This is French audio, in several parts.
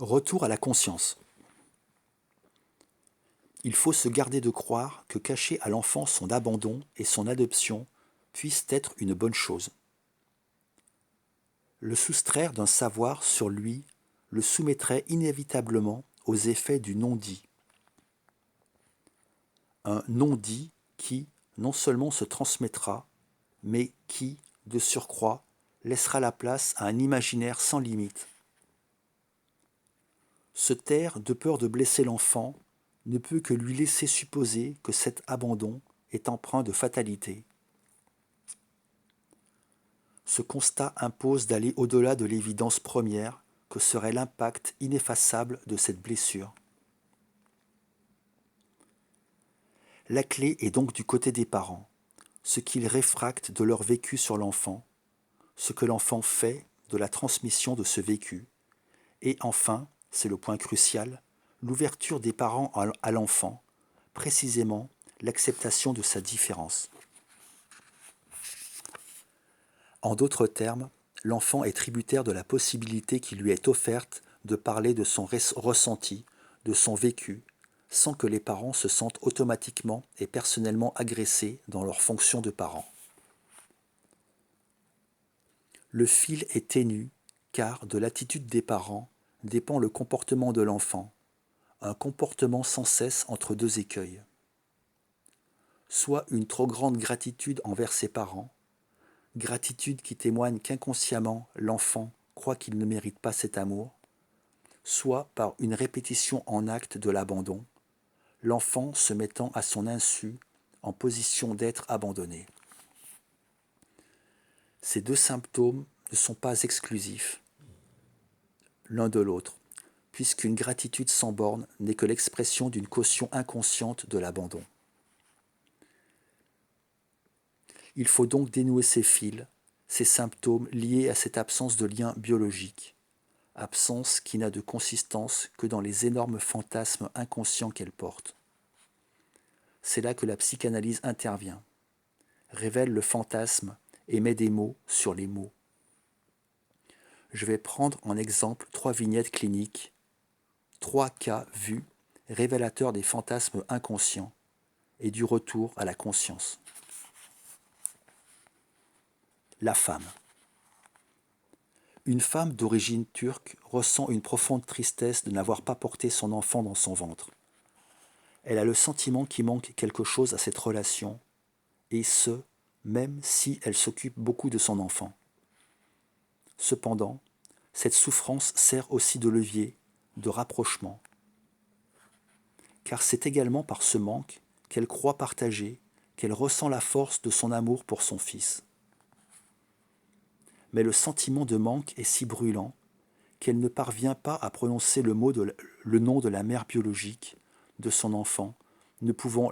Retour à la conscience. Il faut se garder de croire que cacher à l'enfant son abandon et son adoption puisse être une bonne chose. Le soustraire d'un savoir sur lui le soumettrait inévitablement aux effets du non-dit. Un non-dit qui, non seulement se transmettra, mais qui, de surcroît, laissera la place à un imaginaire sans limite. Se taire de peur de blesser l'enfant ne peut que lui laisser supposer que cet abandon est empreint de fatalité. Ce constat impose d'aller au-delà de l'évidence première que serait l'impact ineffaçable de cette blessure. La clé est donc du côté des parents, ce qu'ils réfractent de leur vécu sur l'enfant, ce que l'enfant fait de la transmission de ce vécu, et enfin, c'est le point crucial, l'ouverture des parents à l'enfant, précisément l'acceptation de sa différence. En d'autres termes, l'enfant est tributaire de la possibilité qui lui est offerte de parler de son ressenti, de son vécu, sans que les parents se sentent automatiquement et personnellement agressés dans leur fonction de parents. Le fil est ténu, car de l'attitude des parents dépend le comportement de l'enfant, un comportement sans cesse entre deux écueils. Soit une trop grande gratitude envers ses parents, gratitude qui témoigne qu'inconsciemment l'enfant croit qu'il ne mérite pas cet amour, soit par une répétition en acte de l'abandon, l'enfant se mettant à son insu en position d'être abandonné. Ces deux symptômes ne sont pas exclusifs l'un de l'autre, puisqu'une gratitude sans borne n'est que l'expression d'une caution inconsciente de l'abandon. Il faut donc dénouer ces fils, ces symptômes liés à cette absence de lien biologique, absence qui n'a de consistance que dans les énormes fantasmes inconscients qu'elle porte. C'est là que la psychanalyse intervient, révèle le fantasme et met des mots sur les mots. Je vais prendre en exemple 3 vignettes cliniques, 3 cas vus, révélateurs des fantasmes inconscients et du retour à la conscience. La femme. Une femme d'origine turque ressent une profonde tristesse de n'avoir pas porté son enfant dans son ventre. Elle a le sentiment qu'il manque quelque chose à cette relation, et ce, même si elle s'occupe beaucoup de son enfant. Cependant, cette souffrance sert aussi de levier, de rapprochement. Car c'est également par ce manque qu'elle croit partager, qu'elle ressent la force de son amour pour son fils. Mais le sentiment de manque est si brûlant qu'elle ne parvient pas à prononcer le nom de la mère biologique de son enfant, ne pouvant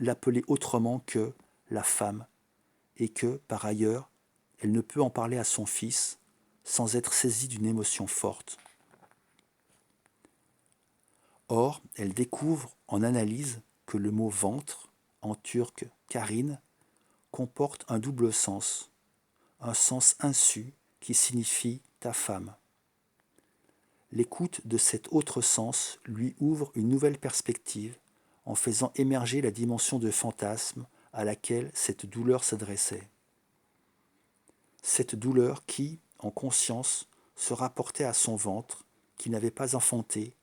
l'appeler autrement que la femme, et que, par ailleurs, elle ne peut en parler à son fils sans être saisie d'une émotion forte. Or, elle découvre en analyse que le mot ventre, en turc karine, comporte un double sens, un sens insu qui signifie ta femme. L'écoute de cet autre sens lui ouvre une nouvelle perspective en faisant émerger la dimension de fantasme à laquelle cette douleur s'adressait. Cette douleur qui, en conscience, se rapportait à son ventre, qui n'avait pas enfanté,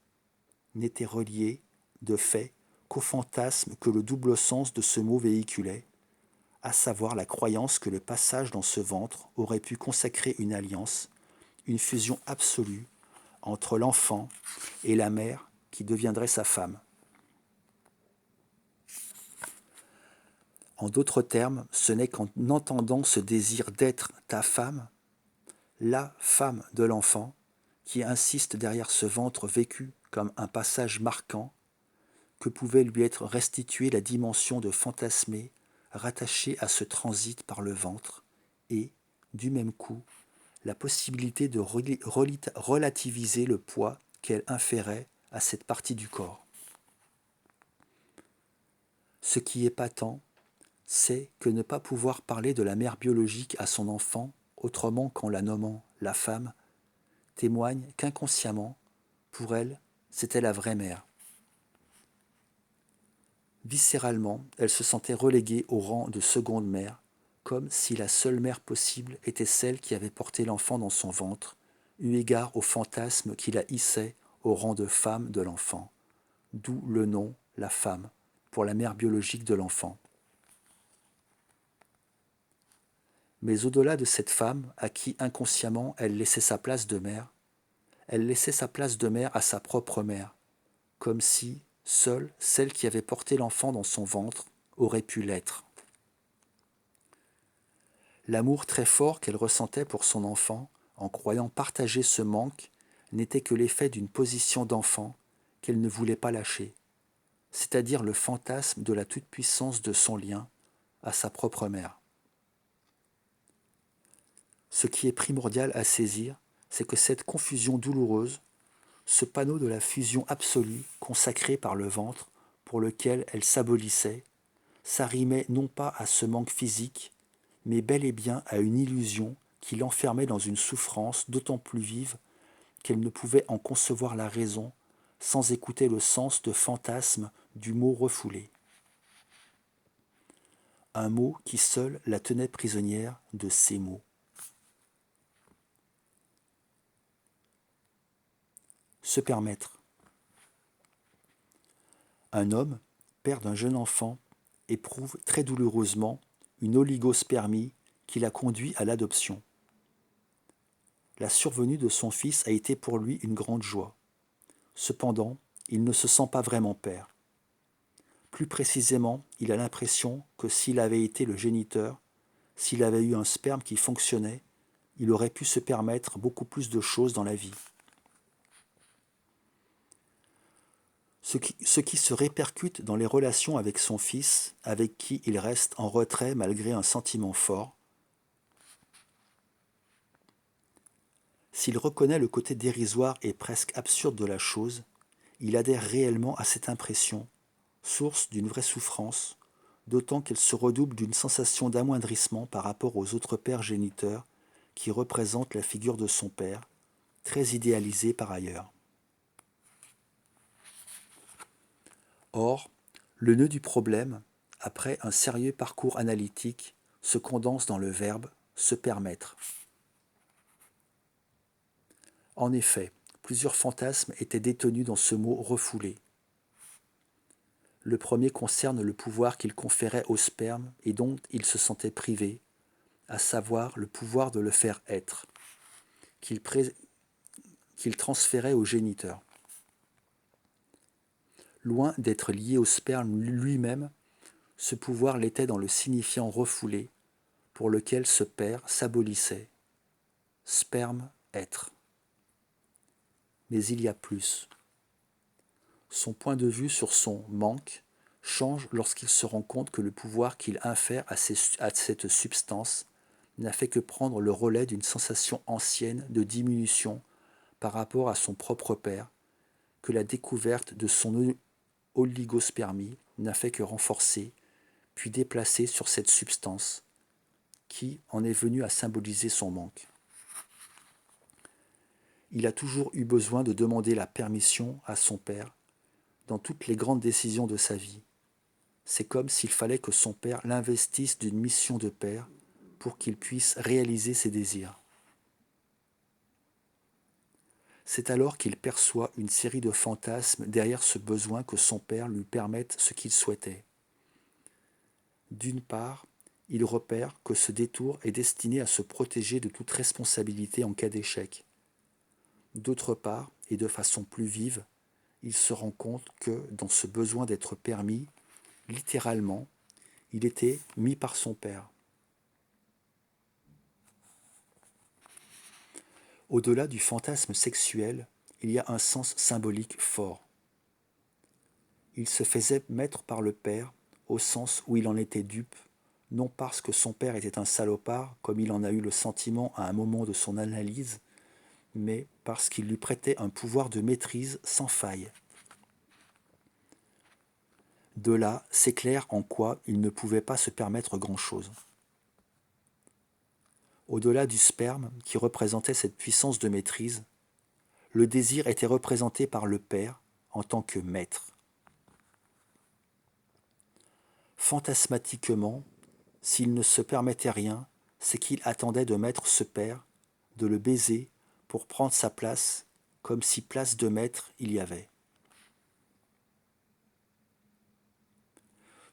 n'était reliée, de fait, qu'au fantasme que le double sens de ce mot véhiculait, à savoir la croyance que le passage dans ce ventre aurait pu consacrer une alliance, une fusion absolue entre l'enfant et la mère qui deviendrait sa femme. En d'autres termes, ce n'est qu'en entendant ce désir d'être ta femme, la femme de l'enfant, qui insiste derrière ce ventre vécu comme un passage marquant, que pouvait lui être restituée la dimension de fantasmé rattachée à ce transit par le ventre, et, du même coup, la possibilité de relativiser le poids qu'elle inférait à cette partie du corps. Ce qui est patent, c'est que ne pas pouvoir parler de la mère biologique à son enfant, autrement qu'en la nommant la femme, témoigne qu'inconsciemment, Pour elle, c'était la vraie mère. Viscéralement, elle se sentait reléguée au rang de seconde mère, comme si la seule mère possible était celle qui avait porté l'enfant dans son ventre, eu égard au fantasme qui la hissait au rang de femme de l'enfant, d'où le nom, la femme, pour la mère biologique de l'enfant. Mais au-delà de cette femme à qui inconsciemment elle laissait sa place de mère, elle laissait sa place de mère à sa propre mère, comme si, seule celle qui avait porté l'enfant dans son ventre aurait pu l'être. L'amour très fort qu'elle ressentait pour son enfant, en croyant partager ce manque, n'était que l'effet d'une position d'enfant qu'elle ne voulait pas lâcher, c'est-à-dire le fantasme de la toute-puissance de son lien à sa propre mère. Ce qui est primordial à saisir, c'est que cette confusion douloureuse, ce panneau de la fusion absolue consacré par le ventre pour lequel elle s'abolissait, s'arrimait non pas à ce manque physique, mais bel et bien à une illusion qui l'enfermait dans une souffrance d'autant plus vive qu'elle ne pouvait en concevoir la raison sans écouter le sens de fantasme du mot refoulé. Un mot qui seul la tenait prisonnière de ces mots. Se permettre. Un homme, père d'un jeune enfant, éprouve très douloureusement une oligospermie qui l'a conduit à l'adoption. La survenue de son fils a été pour lui une grande joie. Cependant, il ne se sent pas vraiment père. Plus précisément, il a l'impression que s'il avait été le géniteur, s'il avait eu un sperme qui fonctionnait, il aurait pu se permettre beaucoup plus de choses dans la vie. Ce qui se répercute dans les relations avec son fils, avec qui il reste en retrait malgré un sentiment fort. S'il reconnaît le côté dérisoire et presque absurde de la chose, il adhère réellement à cette impression, source d'une vraie souffrance, d'autant qu'elle se redouble d'une sensation d'amoindrissement par rapport aux autres pères géniteurs qui représentent la figure de son père, très idéalisée par ailleurs. Or, le nœud du problème, après un sérieux parcours analytique, se condense dans le verbe se permettre. En effet, plusieurs fantasmes étaient détenus dans ce mot refoulé. Le premier concerne le pouvoir qu'il conférait au sperme et dont il se sentait privé, à savoir le pouvoir de le faire être, qu'il transférait au géniteur. Loin d'être lié au sperme lui-même, ce pouvoir l'était dans le signifiant refoulé, pour lequel ce père s'abolissait. Sperme, être. Mais il y a plus. Son point de vue sur son manque change lorsqu'il se rend compte que le pouvoir qu'il infère à cette substance n'a fait que prendre le relais d'une sensation ancienne de diminution par rapport à son propre père, que la découverte de son oligospermie n'a fait que renforcer, puis déplacer sur cette substance, qui en est venue à symboliser son manque. Il a toujours eu besoin de demander la permission à son père dans toutes les grandes décisions de sa vie. C'est comme s'il fallait que son père l'investisse d'une mission de père pour qu'il puisse réaliser ses désirs. C'est alors qu'il perçoit une série de fantasmes derrière ce besoin que son père lui permette ce qu'il souhaitait. D'une part, il repère que ce détour est destiné à se protéger de toute responsabilité en cas d'échec. D'autre part, et de façon plus vive, il se rend compte que, dans ce besoin d'être permis, littéralement, il était mis par son père. Au-delà du fantasme sexuel, il y a un sens symbolique fort. Il se faisait mettre par le père au sens où il en était dupe, non parce que son père était un salopard, comme il en a eu le sentiment à un moment de son analyse, mais parce qu'il lui prêtait un pouvoir de maîtrise sans faille. De là s'éclaire en quoi il ne pouvait pas se permettre grand-chose. Au-delà du sperme qui représentait cette puissance de maîtrise, Le désir était représenté par le père en tant que maître. Fantasmatiquement, s'il ne se permettait rien, c'est qu'il attendait de mettre ce père, de le baiser pour prendre sa place, comme si place de maître il y avait.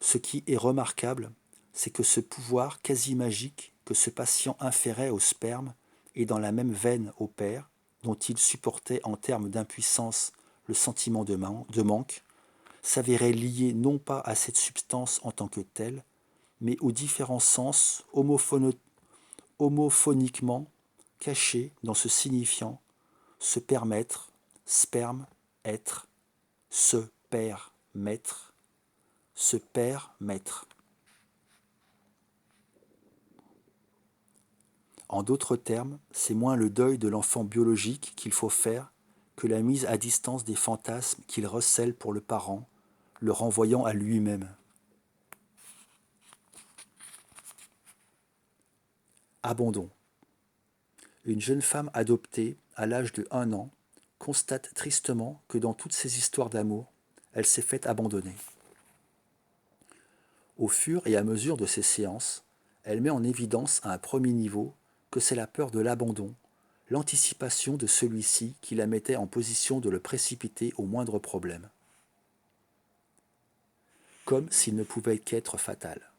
Ce qui est remarquable, c'est que ce pouvoir quasi magique que ce patient inférait au sperme est dans la même veine au père, dont il supportait en termes d'impuissance le sentiment de manque, s'avérait lié non pas à cette substance en tant que telle, mais aux différents sens homophoniquement cachés dans ce signifiant, se permettre, sperme, être, se père, maître, se père, maître. En d'autres termes, c'est moins le deuil de l'enfant biologique qu'il faut faire que la mise à distance des fantasmes qu'il recèle pour le parent, le renvoyant à lui-même. Abandon. Une jeune femme adoptée à l'âge de 1 an constate tristement que dans toutes ses histoires d'amour, elle s'est faite abandonner. Au fur et à mesure de ces séances, elle met en évidence à un premier niveau que c'est la peur de l'abandon, l'anticipation de celui-ci qui la mettait en position de le précipiter au moindre problème, comme s'il ne pouvait qu'être fatal.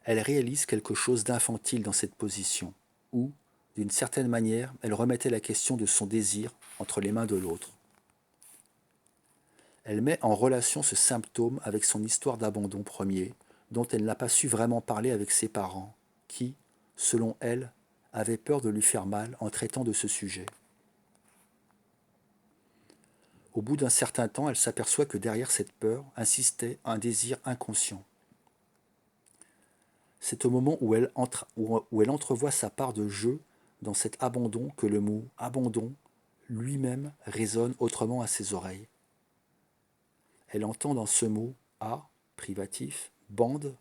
Elle réalise quelque chose d'infantile dans cette position, où, d'une certaine manière, elle remettait la question de son désir entre les mains de l'autre. Elle met en relation ce symptôme avec son histoire d'abandon premier, dont elle n'a pas su vraiment parler avec ses parents, qui, selon elle, avaient peur de lui faire mal en traitant de ce sujet. Au bout d'un certain temps, elle s'aperçoit que derrière cette peur insistait un désir inconscient. C'est au moment où elle entrevoit sa part de jeu dans cet abandon que le mot abandon lui-même résonne autrement à ses oreilles. Elle entend dans ce mot a, privatif, bande,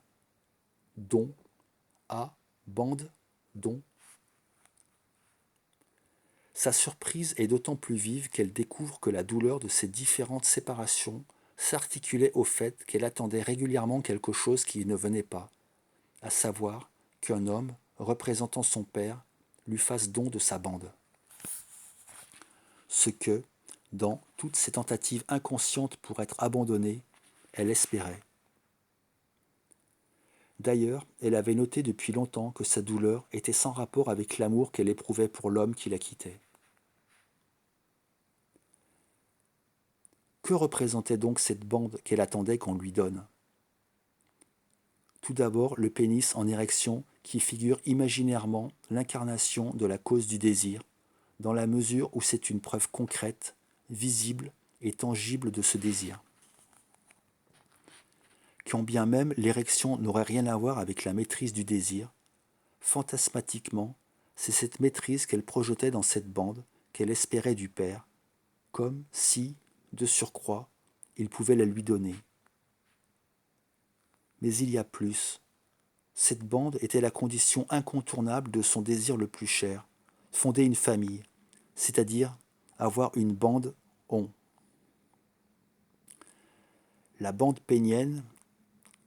don, a, bande, don. Sa surprise est d'autant plus vive qu'elle découvre que la douleur de ces différentes séparations s'articulait au fait qu'elle attendait régulièrement quelque chose qui ne venait pas, à savoir qu'un homme, représentant son père, lui fasse don de sa bande. Ce que, dans toutes ses tentatives inconscientes pour être abandonnée, elle espérait. D'ailleurs, elle avait noté depuis longtemps que sa douleur était sans rapport avec l'amour qu'elle éprouvait pour l'homme qui la quittait. Que représentait donc cette bande qu'elle attendait qu'on lui donne ? Tout d'abord, le pénis en érection qui figure imaginairement l'incarnation de la cause du désir, dans la mesure où c'est une preuve concrète, visible et tangible de ce désir. Quand bien même l'érection n'aurait rien à voir avec la maîtrise du désir, fantasmatiquement, c'est cette maîtrise qu'elle projetait dans cette bande qu'elle espérait du père, comme si, de surcroît, il pouvait la lui donner. Mais il y a plus. Cette bande était la condition incontournable de son désir le plus cher, fonder une famille, c'est-à-dire avoir une bande on. La bande pénienne,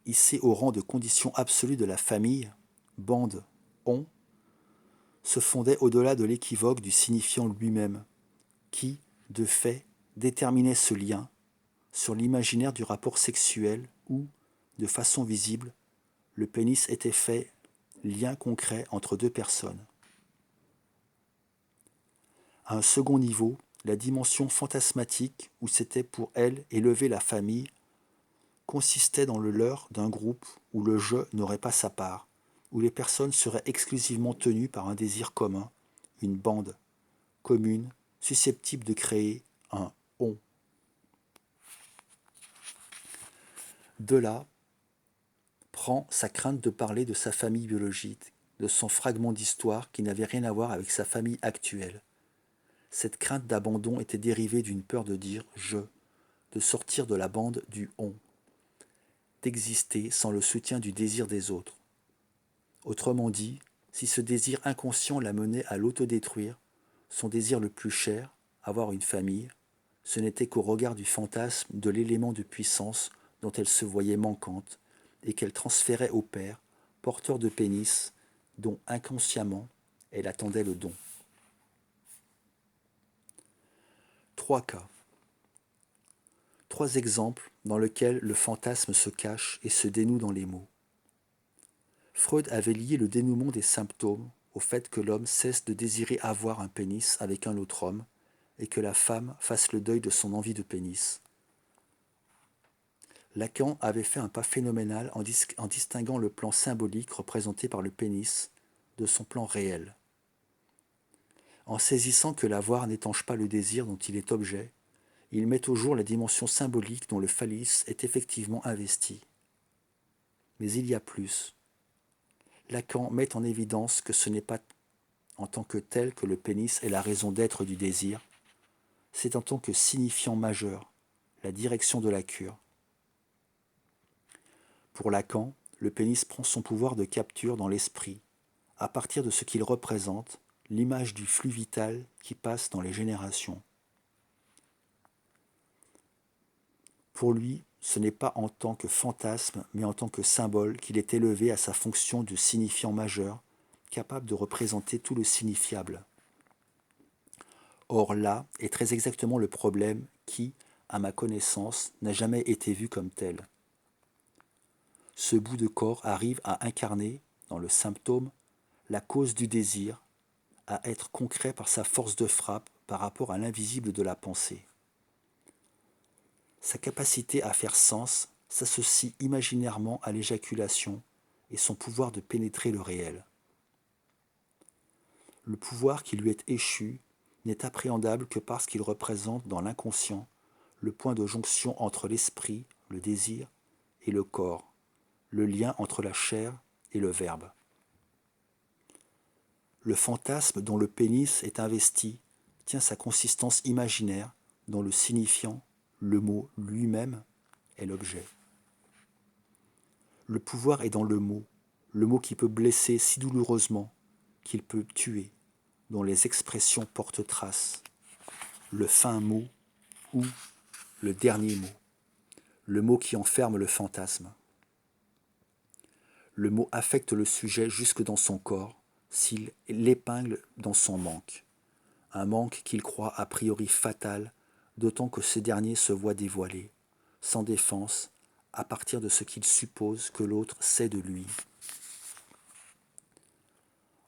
hissée au rang de condition absolue de la famille, bande on, se fondait au-delà de l'équivoque du signifiant lui-même, qui, de fait, déterminait ce lien sur l'imaginaire du rapport sexuel où, de façon visible, le pénis était fait lien concret entre deux personnes. À un second niveau, la dimension fantasmatique où c'était pour elle élever la famille consistait dans le leurre d'un groupe où le je n'aurait pas sa part, où les personnes seraient exclusivement tenues par un désir commun, une bande commune, susceptible de créer un on. De là prend sa crainte de parler de sa famille biologique, de son fragment d'histoire qui n'avait rien à voir avec sa famille actuelle. Cette crainte d'abandon était dérivée d'une peur de dire « je », de sortir de la bande du « on », d'exister sans le soutien du désir des autres. Autrement dit, Si ce désir inconscient la menait à l'autodétruire, son désir le plus cher, avoir une famille, ce n'était qu'au regard du fantasme de l'élément de puissance dont elle se voyait manquante et qu'elle transférait au père, porteur de pénis, dont inconsciemment elle attendait le don. 3 cas. 3 exemples dans lesquels le fantasme se cache et se dénoue dans les mots. Freud avait lié le dénouement des symptômes au fait que l'homme cesse de désirer avoir un pénis avec un autre homme et que la femme fasse le deuil de son envie de pénis. Lacan avait fait un pas phénoménal en distinguant le plan symbolique représenté par le pénis de son plan réel. En saisissant que l'avoir n'étanche pas le désir dont il est objet, il met au jour la dimension symbolique dont le phallus est effectivement investi. Mais il y a plus. Lacan met en évidence que ce n'est pas en tant que tel que le pénis est la raison d'être du désir, c'est en tant que signifiant majeur, la direction de la cure. Pour Lacan, le pénis prend son pouvoir de capture dans l'esprit, à partir de ce qu'il représente, l'image du flux vital qui passe dans les générations. Pour lui, ce n'est pas en tant que fantasme, mais en tant que symbole qu'il est élevé à sa fonction de signifiant majeur, capable de représenter tout le signifiable. Or là est très exactement le problème qui, à ma connaissance, n'a jamais été vu comme tel. Ce bout de corps arrive à incarner, dans le symptôme, la cause du désir, à être concret par sa force de frappe par rapport à l'invisible de la pensée. Sa capacité à faire sens s'associe imaginairement à l'éjaculation et son pouvoir de pénétrer le réel. Le pouvoir qui lui est échu n'est appréhendable que parce qu'il représente dans l'inconscient le point de jonction entre l'esprit, le désir, et le corps, le lien entre la chair et le verbe. Le fantasme dont le pénis est investi tient sa consistance imaginaire dont le signifiant, le mot lui-même, est l'objet. Le pouvoir est dans le mot qui peut blesser si douloureusement qu'il peut tuer, dont les expressions portent trace, le fin mot ou le dernier mot, le mot qui enferme le fantasme. Le mot affecte le sujet jusque dans son corps, s'il l'épingle dans son manque, un manque qu'il croit a priori fatal, d'autant que ce dernier se voit dévoilé, sans défense, à partir de ce qu'il suppose que l'autre sait de lui.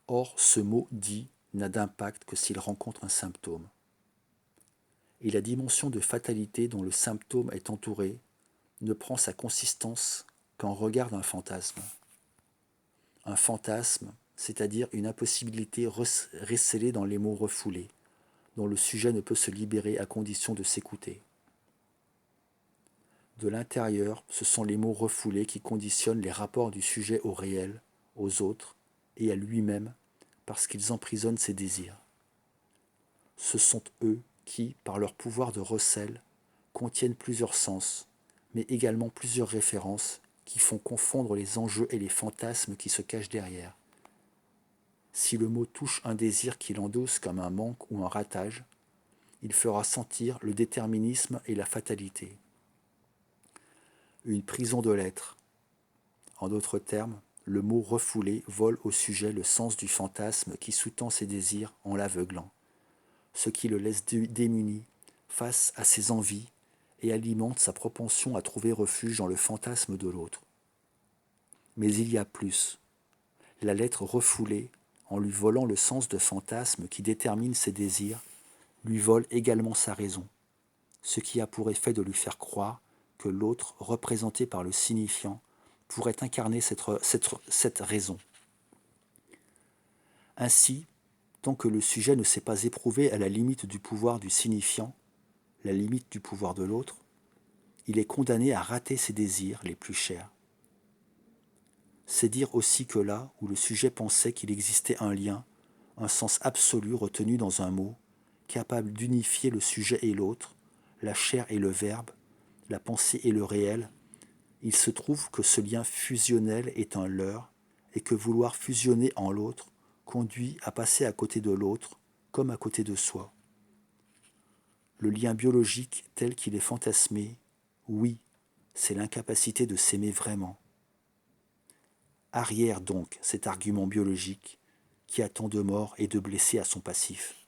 Or, ce mot dit n'a d'impact que s'il rencontre un symptôme. Et la dimension de fatalité dont le symptôme est entouré ne prend sa consistance qu'en regard d'un fantasme. Un fantasme, c'est-à-dire une impossibilité recélée dans les mots refoulés, dont le sujet ne peut se libérer à condition de s'écouter. De l'intérieur, ce sont les mots refoulés qui conditionnent les rapports du sujet au réel, aux autres et à lui-même, parce qu'ils emprisonnent ses désirs. Ce sont eux qui, par leur pouvoir de recel, contiennent plusieurs sens, mais également plusieurs références qui font confondre les enjeux et les fantasmes qui se cachent derrière. Si le mot touche un désir qu'il endosse comme un manque ou un ratage, il fera sentir le déterminisme et la fatalité. Une prison de l'être. En d'autres termes, le mot refoulé vole au sujet le sens du fantasme qui sous-tend ses désirs en l'aveuglant, ce qui le laisse démuni face à ses envies et alimente sa propension à trouver refuge dans le fantasme de l'autre. Mais il y a plus. La lettre refoulée, en lui volant le sens de fantasme qui détermine ses désirs, lui vole également sa raison, ce qui a pour effet de lui faire croire que l'autre, représenté par le signifiant, pourrait incarner cette raison. Ainsi, tant que le sujet ne s'est pas éprouvé à la limite du pouvoir du signifiant, la limite du pouvoir de l'autre, il est condamné à rater ses désirs les plus chers. C'est dire aussi que là où le sujet pensait qu'il existait un lien, un sens absolu retenu dans un mot, capable d'unifier le sujet et l'autre, la chair et le verbe, la pensée et le réel, il se trouve que ce lien fusionnel est un leurre et que vouloir fusionner en l'autre conduit à passer à côté de l'autre comme à côté de soi. Le lien biologique tel qu'il est fantasmé, oui, c'est l'incapacité de s'aimer vraiment. Arrière donc cet argument biologique qui a tant de morts et de blessés à son passif.